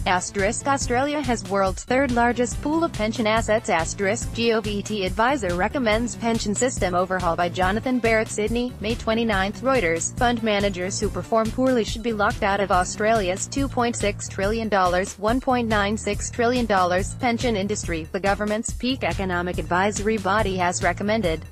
Australia has world's third largest pool of pension assets. Govt advisor recommends pension system overhaul. By Jonathan Barrett SYDNEY, May 29. Reuters, fund managers who perform poorly should be locked out of Australia's $2.6 trillion, $1.96 trillion pension industry, the government's peak economic advisory body has recommended.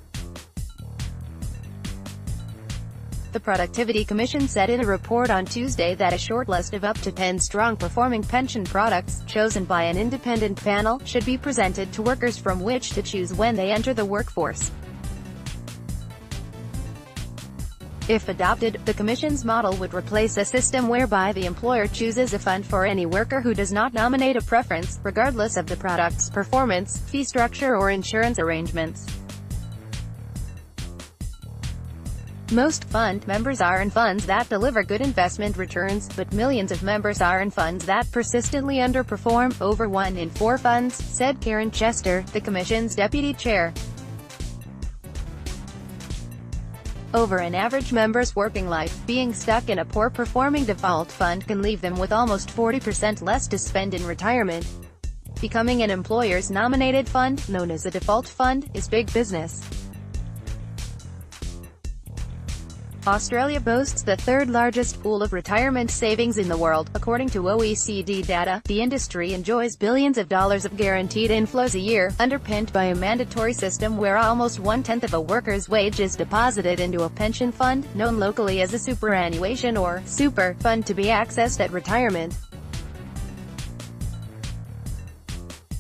The Productivity Commission said in a report on Tuesday that a shortlist of up to 10 strong-performing pension products, chosen by an independent panel, should be presented to workers from which to choose when they enter the workforce. If adopted, the Commission's model would replace a system whereby the employer chooses a fund for any worker who does not nominate a preference, regardless of the product's performance, fee structure or insurance arrangements. Most fund members are in funds that deliver good investment returns, but millions of members are in funds that persistently underperform. Over 1 in 4 funds, said Karen Chester, the Commission's deputy chair. Over an average member's working life, being stuck in a poor-performing default fund can leave them with almost 40% less to spend in retirement. Becoming an employer's nominated fund, known as a default fund, is big business. Australia boasts the third largest pool of retirement savings in the world. According to OECD data, the industry enjoys billions of dollars of guaranteed inflows a year, underpinned by a mandatory system where almost 1/10 of a worker's wage is deposited into a pension fund, known locally as a superannuation or super fund, to be accessed at retirement.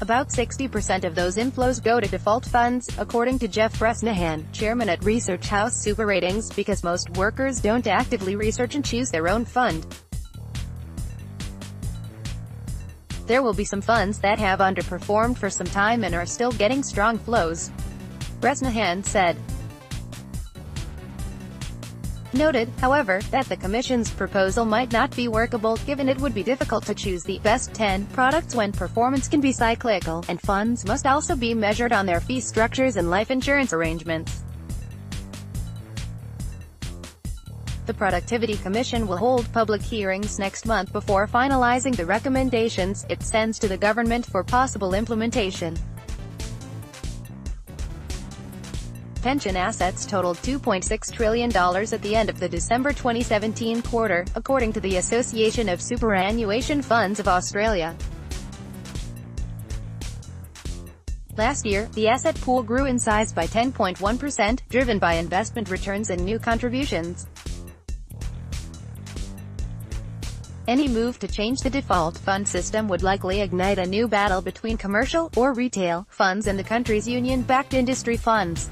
About 60% of those inflows go to default funds, according to Jeff Bresnahan, chairman at Research House Super Ratings, because most workers don't actively research and choose their own fund. There will be some funds that have underperformed for some time and are still getting strong flows, Bresnahan said. Noted, however, that the Commission's proposal might not be workable, given it would be difficult to choose the best 10 products when performance can be cyclical, and funds must also be measured on their fee structures and life insurance arrangements. The Productivity Commission will hold public hearings next month before finalizing the recommendations it sends to the government for possible implementation. Pension assets totaled $2.6 trillion at the end of the December 2017 quarter, according to the Association of Superannuation Funds of Australia. Last year, the asset pool grew in size by 10.1%, driven by investment returns and new contributions. Any move to change the default fund system would likely ignite a new battle between commercial, or retail, funds and the country's union-backed industry funds.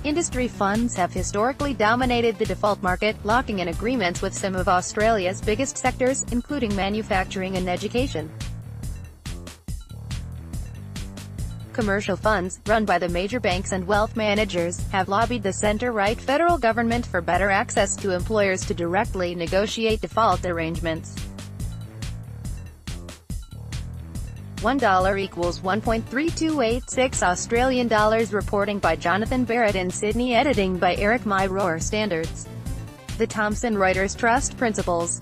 Industry funds have historically dominated the default market, locking in agreements with some of Australia's biggest sectors, including manufacturing and education. Commercial funds, run by the major banks and wealth managers, have lobbied the centre-right federal government for better access to employers to directly negotiate default arrangements. $1 equals 1.3286 Australian dollars. Reporting by Jonathan Barrett in Sydney. Editing by Eric Myroor. Standards. The Thomson Reuters Trust Principles.